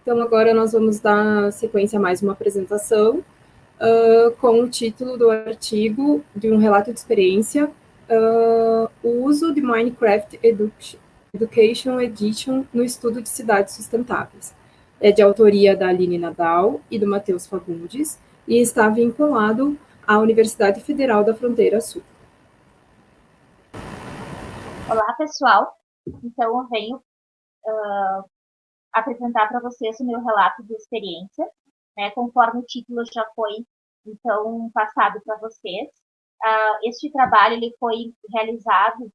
Então, agora nós vamos dar sequência a mais uma apresentação com o título do artigo de um relato de experiência, o uso de Minecraft Education Edition no estudo de cidades sustentáveis. É de autoria da Aline Nadal e do Matheus Fagundes e está vinculado à Universidade Federal da Fronteira Sul. Olá, pessoal. Então, eu venho apresentar para vocês o meu relato de experiência, né, conforme o título já foi, então, passado para vocês. Este trabalho ele foi realizado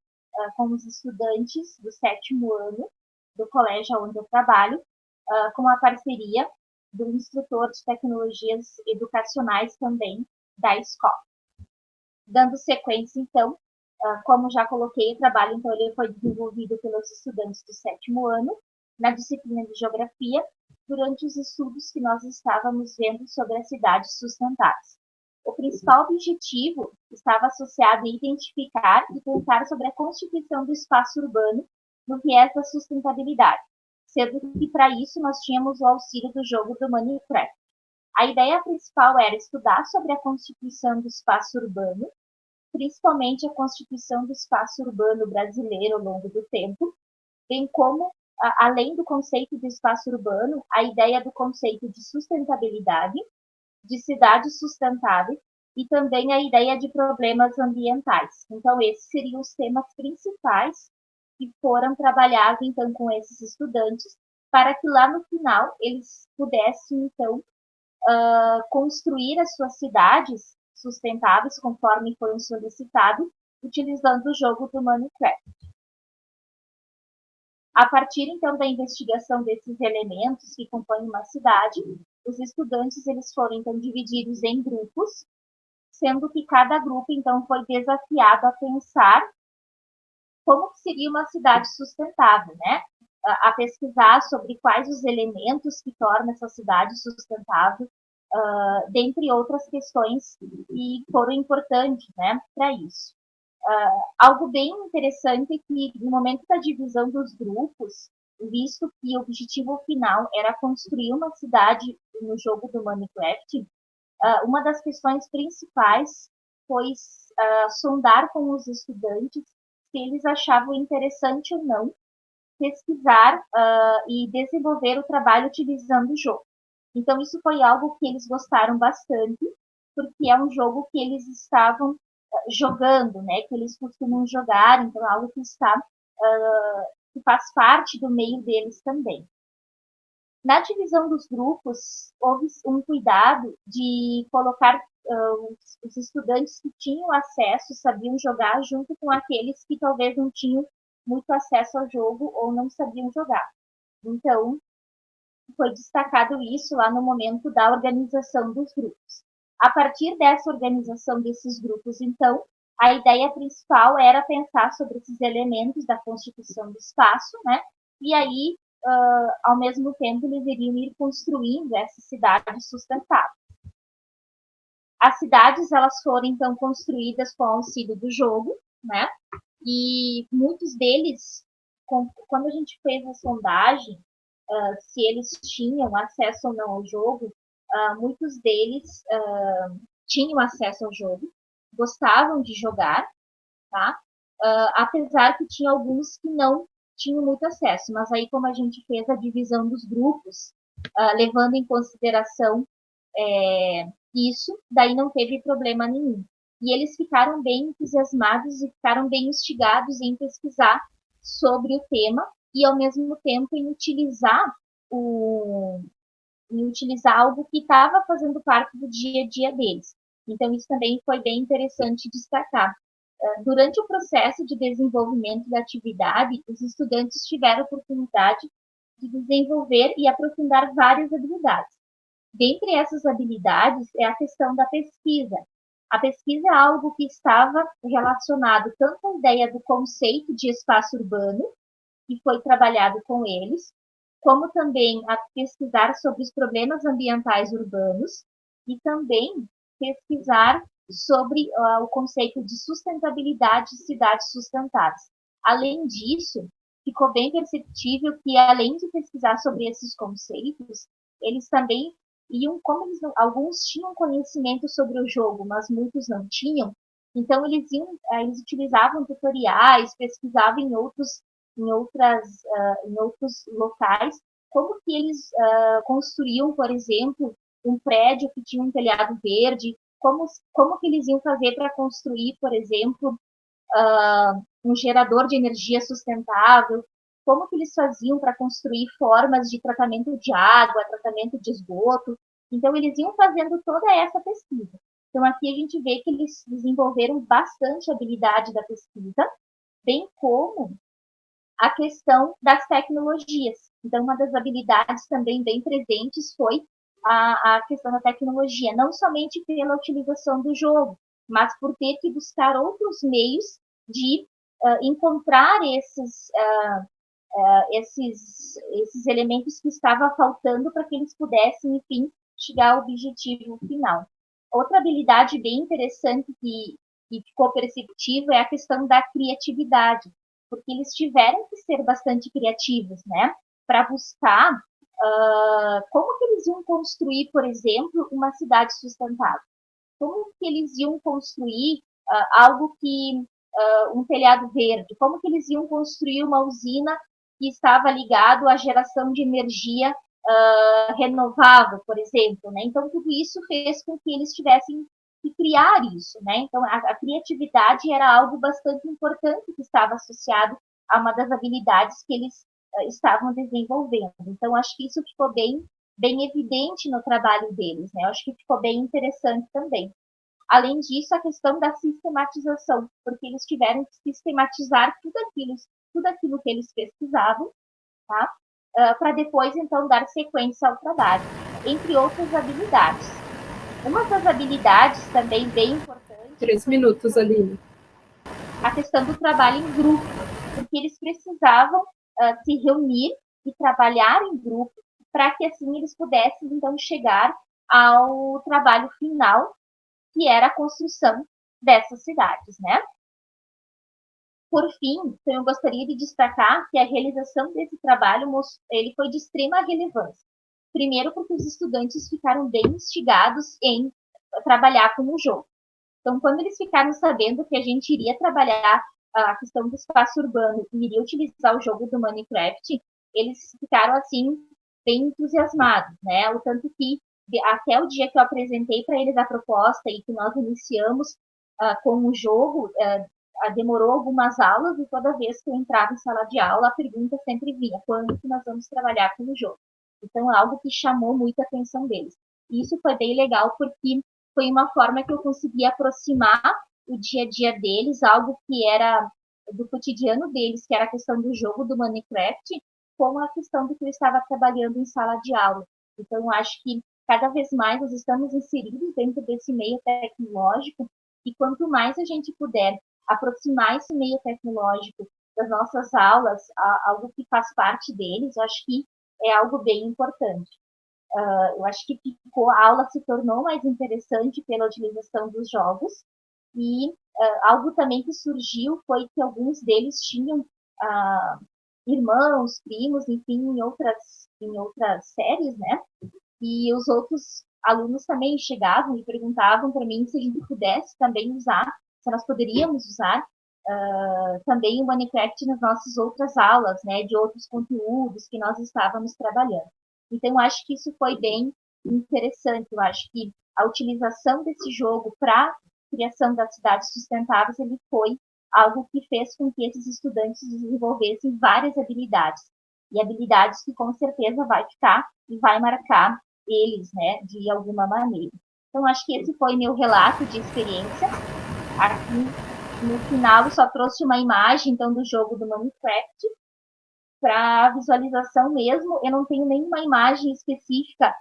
com os estudantes do 7º ano do colégio onde eu trabalho, com a parceria do instrutor de tecnologias educacionais também da escola. Dando sequência, então, como já coloquei, o trabalho então ele foi desenvolvido pelos estudantes do 7º ano na disciplina de geografia durante os estudos que nós estávamos vendo sobre as cidades sustentáveis. O principal objetivo estava associado a identificar e pensar sobre a constituição do espaço urbano no viés da sustentabilidade, sendo que para isso nós tínhamos o auxílio do jogo do Minecraft. A ideia principal era estudar sobre a constituição do espaço urbano, principalmente a constituição do espaço urbano brasileiro ao longo do tempo, bem como, além do conceito de espaço urbano, a ideia do conceito de sustentabilidade, de cidades sustentáveis e também a ideia de problemas ambientais. Então, esses seriam os temas principais que foram trabalhados, então, com esses estudantes, para que lá no final eles pudessem, então, construir as suas cidades sustentáveis, conforme foi solicitado, utilizando o jogo do Minecraft. A partir, então, da investigação desses elementos que compõem uma cidade, os estudantes eles foram, então, divididos em grupos, sendo que cada grupo, então, foi desafiado a pensar como seria uma cidade sustentável, né? A pesquisar sobre quais os elementos que tornam essa cidade sustentável, dentre outras questões que foram importantes, né, para isso. Algo bem interessante é que no momento da divisão dos grupos, visto que o objetivo final era construir uma cidade no jogo do Minecraft, uma das questões principais foi sondar com os estudantes se eles achavam interessante ou não pesquisar e desenvolver o trabalho utilizando o jogo. Então, isso foi algo que eles gostaram bastante, porque é um jogo que eles estavam jogando, né? Que eles costumam jogar, então é algo que está que faz parte do meio deles também. Na divisão dos grupos, houve um cuidado de colocar os estudantes que tinham acesso, sabiam jogar, junto com aqueles que talvez não tinham muito acesso ao jogo ou não sabiam jogar. Então, foi destacado isso lá no momento da organização dos grupos. A partir dessa organização desses grupos, então, a ideia principal era pensar sobre esses elementos da constituição do espaço, né? E aí, ao mesmo tempo, eles iriam ir construindo essa cidade sustentável. As cidades, elas foram, então, construídas com o auxílio do jogo, né? E muitos deles, quando a gente fez a sondagem, se eles tinham acesso ou não ao jogo, muitos deles tinham acesso ao jogo, gostavam de jogar, tá? Apesar que tinha alguns que não tinham muito acesso, mas aí como a gente fez a divisão dos grupos, levando em consideração isso, daí não teve problema nenhum. E eles ficaram bem entusiasmados e ficaram bem instigados em pesquisar sobre o tema e, ao mesmo tempo, em utilizar algo que estava fazendo parte do dia a dia deles. Então, isso também foi bem interessante destacar. Durante o processo de desenvolvimento da atividade, os estudantes tiveram a oportunidade de desenvolver e aprofundar várias habilidades. Dentre essas habilidades é a questão da pesquisa. A pesquisa é algo que estava relacionado tanto à ideia do conceito de espaço urbano, que foi trabalhado com eles, como também a pesquisar sobre os problemas ambientais urbanos e também pesquisar sobre o conceito de sustentabilidade de cidades sustentáveis. Além disso, ficou bem perceptível que, além de pesquisar sobre esses conceitos, eles também iam, como alguns tinham conhecimento sobre o jogo, mas muitos não tinham, então eles utilizavam tutoriais, pesquisavam em outros locais, como que eles construíam, por exemplo, um prédio que tinha um telhado verde, como que eles iam fazer para construir, por exemplo, um gerador de energia sustentável, como que eles faziam para construir formas de tratamento de água, tratamento de esgoto. Então, eles iam fazendo toda essa pesquisa. Então, aqui a gente vê que eles desenvolveram bastante habilidade da pesquisa, bem como a questão das tecnologias. Então, uma das habilidades também bem presentes foi a questão da tecnologia, não somente pela utilização do jogo, mas por ter que buscar outros meios de encontrar esses elementos que estavam faltando para que eles pudessem, enfim, chegar ao objetivo final. Outra habilidade bem interessante que ficou perceptível é a questão da criatividade, porque eles tiveram que ser bastante criativos, né, para buscar como que eles iam construir, por exemplo, uma cidade sustentável. Como que eles iam construir algo que um telhado verde? Como que eles iam construir uma usina que estava ligado à geração de energia renovável, por exemplo, né? Então tudo isso fez com que eles tivessem que criar isso, né? Então a criatividade era algo bastante importante que estava associado a uma das habilidades que eles estavam desenvolvendo. Então acho que isso ficou bem evidente no trabalho deles, né? Eu acho que ficou bem interessante também. Além disso, a questão da sistematização, porque eles tiveram que sistematizar tudo aquilo que eles pesquisavam, tá? Para depois, então, dar sequência ao trabalho, entre outras habilidades. Uma das habilidades também bem importante... 3 minutos, Aline. A questão do trabalho em grupo, porque eles precisavam se reunir e trabalhar em grupo para que assim eles pudessem então chegar ao trabalho final, que era a construção dessas cidades, né? Por fim, então, eu gostaria de destacar que a realização desse trabalho ele foi de extrema relevância. Primeiro, porque os estudantes ficaram bem instigados em trabalhar com o jogo. Então, quando eles ficaram sabendo que a gente iria trabalhar a questão do espaço urbano e iria utilizar o jogo do Minecraft, eles ficaram, assim, bem entusiasmados, né? O tanto que, até o dia que eu apresentei para eles a proposta e que nós iniciamos com o jogo, demorou algumas aulas e toda vez que eu entrava em sala de aula, a pergunta sempre vinha: quando que nós vamos trabalhar com o jogo? Então, é algo que chamou muita atenção deles. E isso foi bem legal porque foi uma forma que eu consegui aproximar o dia a dia deles, algo que era do cotidiano deles, que era a questão do jogo do Minecraft, com a questão do que eu estava trabalhando em sala de aula. Então, eu acho que cada vez mais nós estamos inseridos dentro desse meio tecnológico e quanto mais a gente puder aproximar esse meio tecnológico das nossas aulas, algo que faz parte deles, eu acho que é algo bem importante. Eu acho que a aula se tornou mais interessante pela utilização dos jogos e algo também que surgiu foi que alguns deles tinham irmãos, primos, enfim, em outras séries, né? E os outros alunos também chegavam e perguntavam para mim se a gente pudesse também usar, se nós poderíamos usar também o Minecraft nas nossas outras aulas, né, de outros conteúdos que nós estávamos trabalhando. Então, eu acho que isso foi bem interessante. Eu acho que a utilização desse jogo para a criação das cidades sustentáveis, ele foi algo que fez com que esses estudantes desenvolvessem várias habilidades. E habilidades que, com certeza, vai ficar e vai marcar eles, né, de alguma maneira. Então, acho que esse foi meu relato de experiência. Aqui, no final, eu só trouxe uma imagem, então, do jogo do Minecraft, para visualização mesmo. Eu não tenho nenhuma imagem específica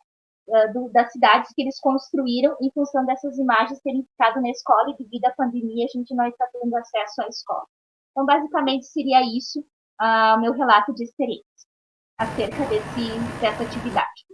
das cidades que eles construíram em função dessas imagens terem ficado na escola e devido à pandemia a gente não está tendo acesso à escola. Então, basicamente, seria isso meu relato de experiência acerca dessa atividade.